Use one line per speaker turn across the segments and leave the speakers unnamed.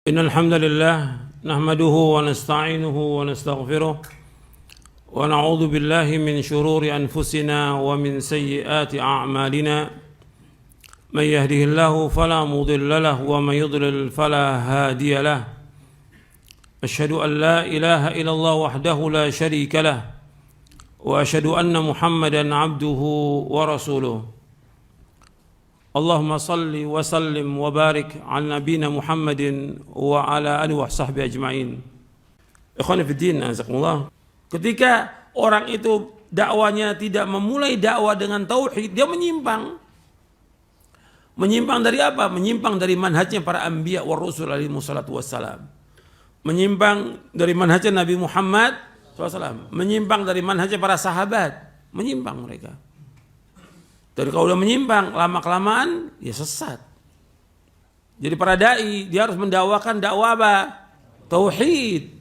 إن الحمد لله نحمده ونستعينه ونستغفره ونعوذ بالله من شرور أنفسنا ومن سيئات أعمالنا من يهده الله فلا مضل له ومن يضلل فلا هادي له أشهد أن لا إله إلا الله وحده لا شريك له وأشهد أن محمدا عبده ورسوله اللهم صل وسلم وبارك على نبينا محمد وعلى آله وصحبه أجمعين. Ikhwan fillah, azakumullah. Ketika orang itu dakwanya tidak memulai dakwah dengan tauhid, dia menyimpang. Menyimpang dari apa? Menyimpang dari manhajnya para anbiya wa rusul alaihi wassalatu wassalam. Menyimpang dari manhajnya Nabi Muhammad SAW. Menyimpang dari manhajnya para sahabat. Menyimpang mereka. Dari kalau udah menyimpang, lama-kelamaan, ya sesat. Jadi para da'i, dia harus mendakwakan dakwah apa? Tauhid.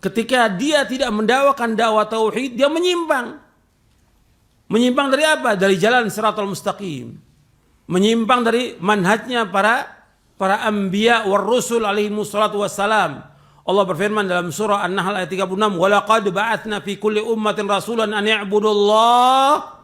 Ketika dia tidak mendakwakan dakwah tauhid, dia menyimpang. Menyimpang dari apa? Dari jalan siratal mustaqim. Menyimpang dari manhajnya para anbiya war rusul alaihi wassalatu wassalam. Allah berfirman dalam surah An-Nahl ayat 36, "Walaqad ba'atsna fi kulli ummatin rasulan an i'budullaha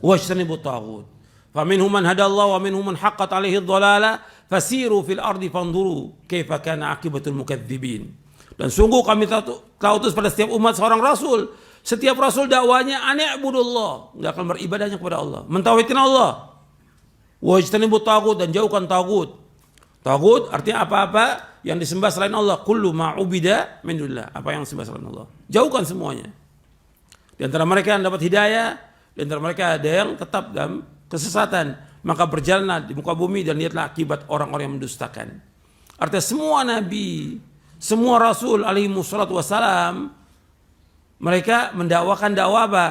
wajtanibut taghut. Faminhum man hadallahu wa minhum man haqqat alaihi dhalalah fasiru fil ardi fanzuru kaifa kana aqibatul mukadzibin." Dan sungguh kami utus pada setiap umat seorang rasul. Setiap rasul dakwanya an i'budullah, enggak akan beribadahnya kepada Allah, mentauhidkan Allah. Wajtanibut taghut, dan jauhkan taghut. Taghut artinya apa-apa yang disembah selain Allah. Kullu ma ubida min dunillah, apa yang disembah selain Allah. Jauhkan semuanya. Di antara mereka yang dapat hidayah, di antara mereka ada yang tetap dalam kesesatan. Maka berjalanlah di muka bumi dan lihatlah akibat orang-orang yang mendustakan. Artinya semua nabi, semua rasul alaihi wassalatu wassalam, mereka mendakwakan dakwah apa?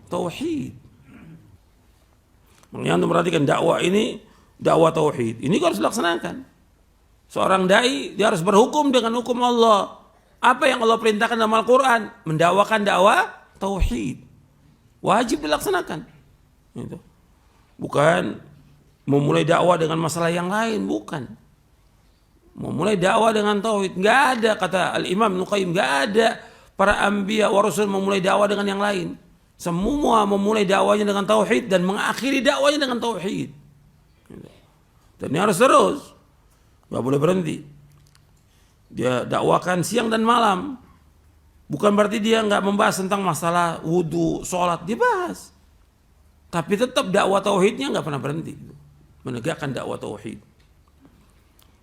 Tauhid. Makanya untuk perhatikan dakwah ini, dakwah tauhid. Ini harus dilaksanakan. Seorang dai, dia harus berhukum dengan hukum Allah. Apa yang Allah perintahkan dalam Al-Quran? Mendakwakan dakwah tauhid. Wajib dilaksanakan. Itu. Bukan memulai dakwah dengan masalah yang lain, bukan. Memulai dakwah dengan tauhid, enggak ada, kata Al-Imam Ibnu Qayyim, enggak ada para anbiya wa rasul memulai dakwah dengan yang lain. Semua memulai dakwahnya dengan tauhid dan mengakhiri dakwahnya dengan tauhid. Dan ini harus terus, enggak boleh berhenti. Dia dakwakan siang dan malam. Bukan berarti dia enggak membahas tentang masalah wudu, sholat, dia bahas. Tapi tetap dakwah tauhidnya enggak pernah berhenti. Menegakkan dakwah tauhid.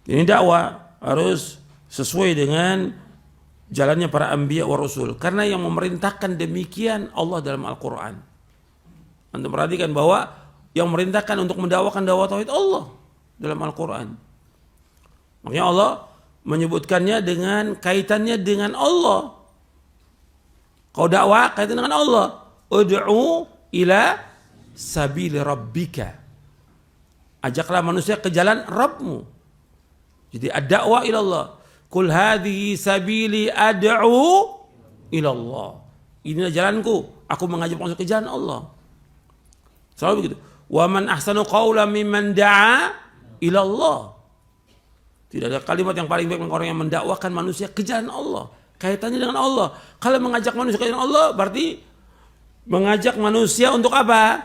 Ini dakwah harus sesuai dengan jalannya para anbiya wa rasul. Karena yang memerintahkan demikian Allah dalam Al-Quran. Anda perhatikan bahwa yang memerintahkan untuk mendakwakan dakwah tauhid Allah dalam Al-Quran. Makanya Allah menyebutkannya dengan kaitannya dengan Allah. Kau dakwah kaitan dengan Allah. Ud'u ila sabili rabbika. Ajaklah manusia ke jalan Rabbmu. Jadi ad-da'wah ila Allah. Qul hadhihi sabili ad'u ila Allah. Inilah jalanku, aku mengajak manusia ke jalan Allah. Selalu begitu. Wa man ahsanu qawlan mimman da'a ila Allah. Tidak ada kalimat yang paling baik dari orang yang mendakwakan manusia ke jalan Allah. Kaitannya dengan Allah. Kalau mengajak manusia ke jalan Allah, berarti mengajak manusia untuk apa?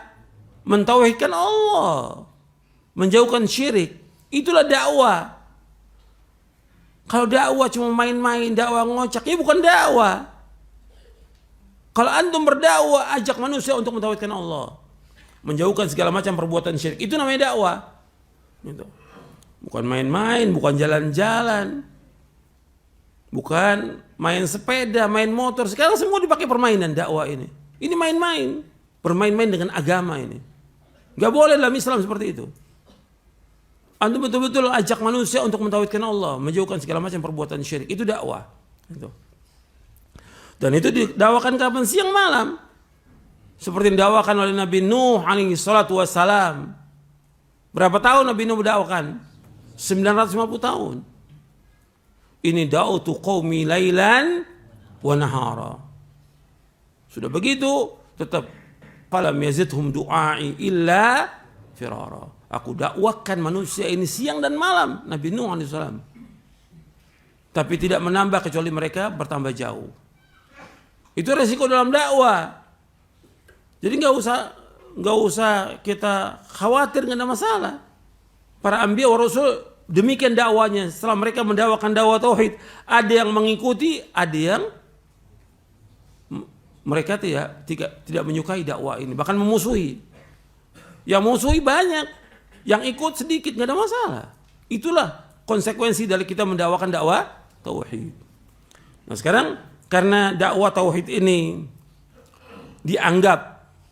Mentauhidkan Allah. Menjauhkan syirik. Itulah dakwah. Kalau dakwah cuma main-main, dakwah ngocak, ya bukan dakwah. Kalau antum berdakwah, ajak manusia untuk mentauhidkan Allah. Menjauhkan segala macam perbuatan syirik. Itu namanya dakwah. Gitu. Bukan main-main, bukan jalan-jalan. Bukan main sepeda, main motor. Sekarang semua dipakai permainan dakwah ini. Ini main-main. Bermain-main dengan agama ini. Gak boleh dalam Islam seperti itu. Antum betul-betul ajak manusia untuk mentauhidkan Allah, menjauhkan segala macam perbuatan syirik. Itu dakwah. Itu. Dan itu didakwakan kapan? Siang malam. Seperti didakwakan oleh Nabi Nuh alaihi salatu wassalam. Berapa tahun Nabi Nuh mendakwakan? 950 tahun. Ini da'utu qaumi lailan wa nahara. Sudah begitu, tetap falam yazidhum du'ai illa firara. Aku dakwakan manusia ini siang dan malam. Nabi Nuh alaihissalam. tapi tidak menambah kecuali mereka bertambah jauh. Itu resiko dalam dakwah. Jadi nggak usah kita khawatir, nggak ada masalah. Para anbiya wa rasul demikian dakwanya. Setelah mereka mendakwakan dakwah tauhid, ada yang mengikuti, ada yang mereka tidak menyukai dakwah ini, bahkan memusuhi. Yang musuhi banyak, yang ikut sedikit, nggak ada masalah. Itulah konsekuensi dari kita mendakwakan dakwah tauhid. Nah sekarang karena dakwah tauhid ini dianggap,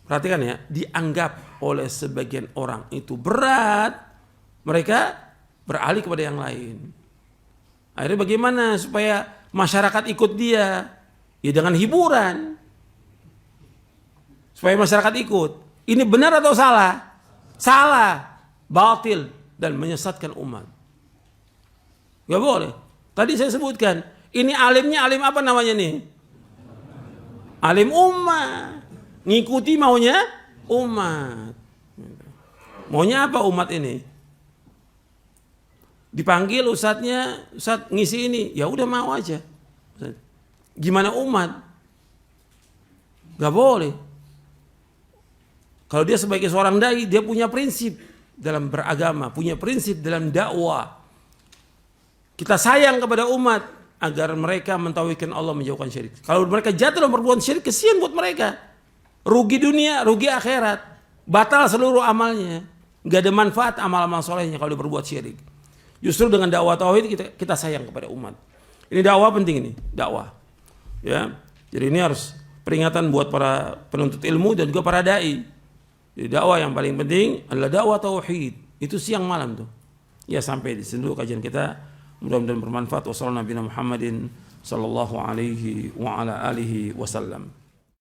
perhatikan ya, dianggap oleh sebagian orang itu berat, mereka beralih kepada yang lain. Akhirnya bagaimana supaya masyarakat ikut dia? Ya dengan hiburan. Supaya masyarakat ikut. Ini benar atau salah? Salah, batil, dan menyesatkan umat. Gak boleh. Tadi saya sebutkan, ini alimnya alim apa namanya nih? Alim umat. Ngikuti maunya umat. Maunya apa umat ini? Dipanggil ustadznya, ustadz ngisi ini, ya udah mau aja. Gimana umat? Gak boleh. Kalau dia sebagai seorang dai, dia punya prinsip dalam beragama, punya prinsip dalam dakwah. Kita sayang kepada umat agar mereka mentauhidkan Allah, menjauhkan syirik. Kalau mereka jatuh dalam perbuatan syirik, kesian buat mereka. Rugi dunia, rugi akhirat. Batal seluruh amalnya. Gak ada manfaat amal-amal solehnya kalau dia berbuat syirik. Justru dengan dakwah tauhid kita sayang kepada umat. Ini dakwah penting ini, dakwah. Ya. Jadi ini harus peringatan buat para penuntut ilmu dan juga para dai. Jadi dakwah yang paling penting adalah dakwah tauhid. Itu siang malam tuh. Ya sampai di sini dulu kajian kita. Mudah-mudahan bermanfaat. Wassalamualaikum warahmatullahi wabarakatuh.